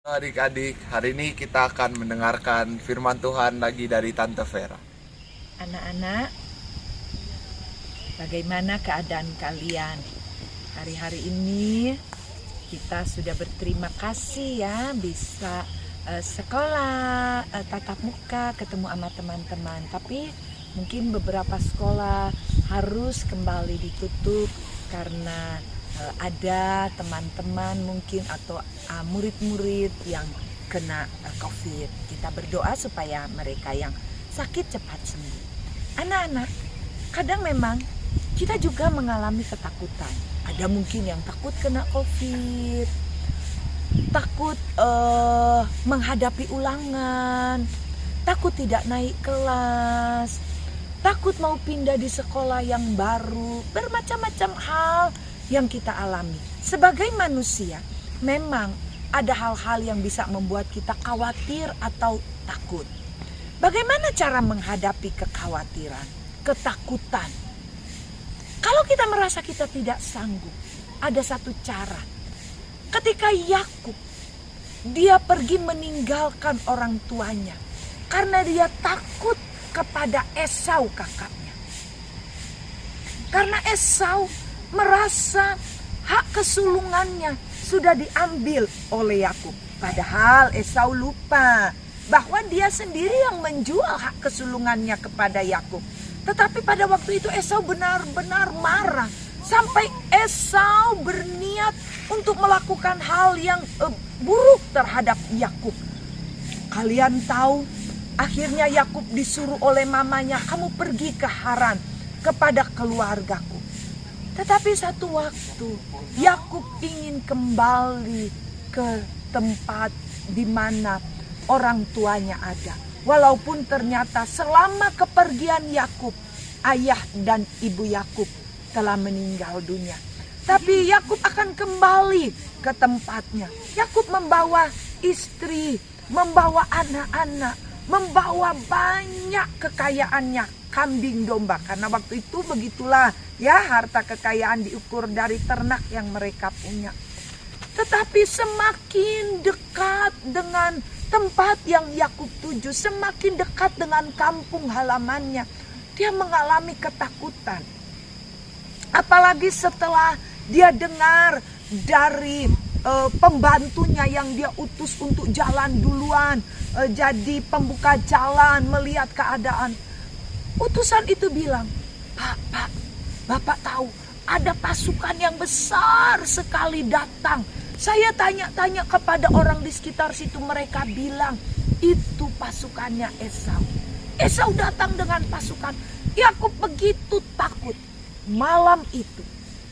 Adik-adik, hari ini kita akan mendengarkan firman Tuhan lagi dari Tante Vera. Anak-anak, bagaimana keadaan kalian? Hari-hari ini kita sudah berterima kasih ya bisa sekolah tatap muka, ketemu sama teman-teman. Tapi mungkin beberapa sekolah harus kembali ditutup karena ada teman-teman mungkin atau murid-murid yang kena COVID. Kita berdoa supaya mereka yang sakit cepat sembuh. Anak-anak, kadang memang kita juga mengalami ketakutan. Ada mungkin yang takut kena COVID, takut menghadapi ulangan, takut tidak naik kelas, takut mau pindah di sekolah yang baru, bermacam-macam hal yang kita alami. Sebagai manusia, memang ada hal-hal yang bisa membuat kita khawatir atau takut. Bagaimana cara menghadapi kekhawatiran, ketakutan? Kalau kita merasa kita tidak sanggup, ada satu cara. Ketika Yakub, dia pergi meninggalkan orang tuanya karena dia takut kepada Esau kakaknya. Karena Esau merasa hak kesulungannya sudah diambil oleh Yakub. Padahal Esau lupa bahwa dia sendiri yang menjual hak kesulungannya kepada Yakub. Tetapi pada waktu itu Esau benar-benar marah. Sampai Esau berniat untuk melakukan hal yang buruk terhadap Yakub. Kalian tahu, akhirnya Yakub disuruh oleh mamanya, kamu pergi ke Haran kepada keluargaku. Tetapi satu waktu Yakub ingin kembali ke tempat di mana orang tuanya ada. Walaupun ternyata selama kepergian Yakub, ayah dan ibu Yakub telah meninggal dunia. Tapi Yakub akan kembali ke tempatnya. Yakub membawa istri, membawa anak-anak, membawa banyak kekayaannya, kambing domba. Karena waktu itu begitulah ya, harta kekayaan diukur dari ternak yang mereka punya. Tetapi semakin dekat dengan tempat yang Yakub tuju, semakin dekat dengan kampung halamannya, dia mengalami ketakutan. Apalagi setelah dia dengar dari pembantunya yang dia utus untuk jalan duluan, jadi pembuka jalan, melihat keadaan. Utusan itu bilang, Pak, Bapak tahu ada pasukan yang besar sekali datang. Saya tanya-tanya kepada orang di sekitar situ, mereka bilang itu pasukannya Esau. Esau datang dengan pasukan. Yakub begitu takut. Malam itu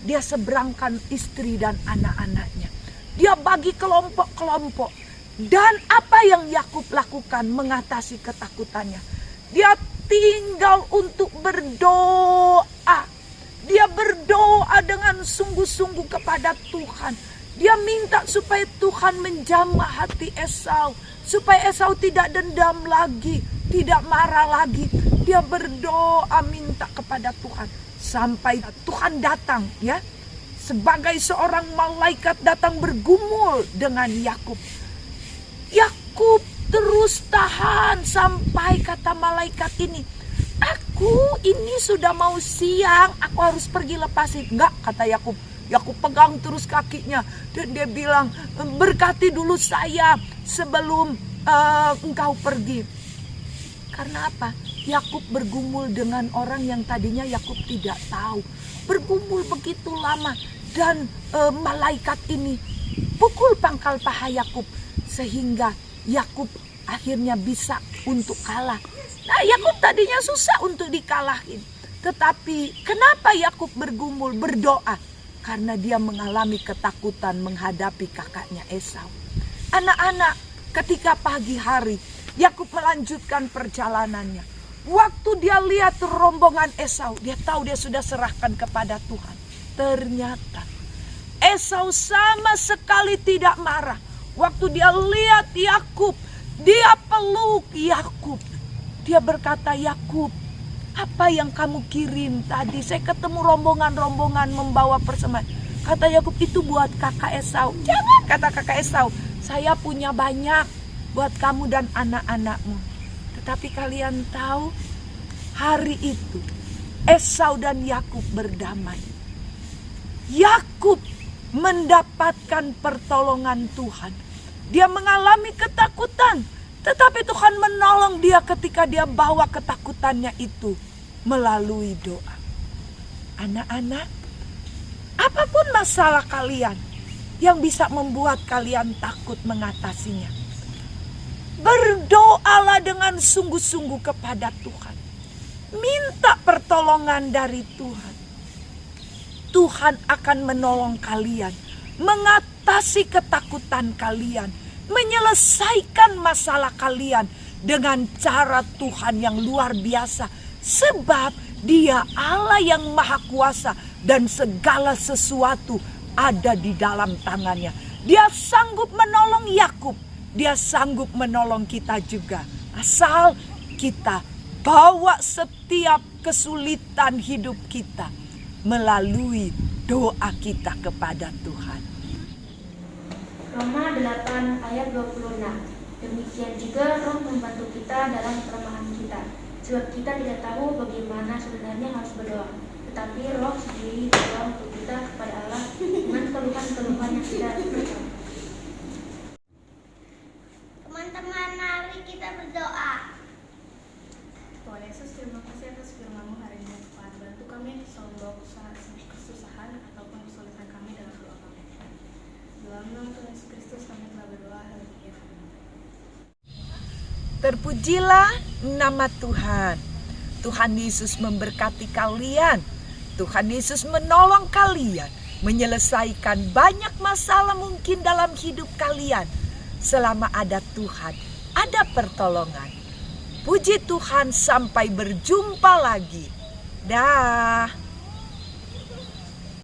dia seberangkan istri dan anak-anaknya. Dia bagi kelompok-kelompok. Dan apa yang Yakub lakukan mengatasi ketakutannya? Dia tinggal untuk berdoa. Dia berdoa dengan sungguh-sungguh kepada Tuhan. Dia minta supaya Tuhan menjamah hati Esau, supaya Esau tidak dendam lagi, tidak marah lagi. Dia berdoa minta kepada Tuhan. Sampai Tuhan datang ya, sebagai seorang malaikat datang bergumul dengan Yakub. Yakub terus tahan sampai kata malaikat ini, aku ini sudah mau siang, aku harus pergi lepasin. Enggak, kata Yakub. Yakub pegang terus kakinya dan dia bilang, berkati dulu saya sebelum engkau pergi. Karena apa? Yakub bergumul dengan orang yang tadinya Yakub tidak tahu. Bergumul begitu lama dan malaikat ini pukul pangkal paha Yakub sehingga Yakub akhirnya bisa untuk kalah. Nah, Yakub tadinya susah untuk dikalahin. Tetapi kenapa Yakub bergumul, berdoa? Karena dia mengalami ketakutan menghadapi kakaknya Esau. Anak-anak, ketika pagi hari Yakub melanjutkan perjalanannya. Waktu dia lihat rombongan Esau, dia tahu dia sudah serahkan kepada Tuhan. Ternyata Esau sama sekali tidak marah. Waktu dia lihat Yakub, dia peluk Yakub. Dia berkata, Yakub, apa yang kamu kirim tadi? Saya ketemu rombongan-rombongan membawa persembahan. Kata Yakub, itu buat kakak Esau. Jangan, kata kakak Esau. saya punya banyak buat kamu dan anak-anakmu. Tetapi kalian tahu, hari itu Esau dan Yakub berdamai. Yakub mendapatkan pertolongan Tuhan. Dia mengalami ketakutan, tetapi Tuhan menolong dia ketika dia bawa ketakutannya itu melalui doa. Anak-anak, apapun masalah kalian yang bisa membuat kalian takut mengatasinya, berdoalah dengan sungguh-sungguh kepada Tuhan. Minta pertolongan dari Tuhan. Tuhan akan menolong kalian mengatasi ketakutan kalian, menyelesaikan masalah kalian dengan cara Tuhan yang luar biasa. Sebab Dia Allah yang Maha Kuasa dan segala sesuatu ada di dalam tangannya. Dia sanggup menolong Yakub, Dia sanggup menolong kita juga. Asal kita bawa setiap kesulitan hidup kita melalui doa kita kepada Tuhan. Roma 8 ayat 26. Demikian juga Roh membantu kita dalam kelemahan kita, sebab kita tidak tahu bagaimana sebenarnya harus berdoa, tetapi Roh sendiri berdoa untuk kita kepada Allah dengan keluhan-keluhan yang tidak terjawab. Teman-teman, mari kita berdoa. Tuhan Yesus, terima kasih atas firman-Mu hari ini Tuhan. Bantu kami selalu kesusahan ataupun kesulitan kami dalam doa kami. Dalam nama Tuhan Yesus Kristus kami telah berdoa. Haleluya. Terpujilah nama Tuhan. Tuhan Yesus memberkati kalian. Tuhan Yesus menolong kalian menyelesaikan banyak masalah mungkin dalam hidup kalian. Selama ada Tuhan, ada pertolongan. Puji Tuhan, sampai berjumpa lagi. Dah.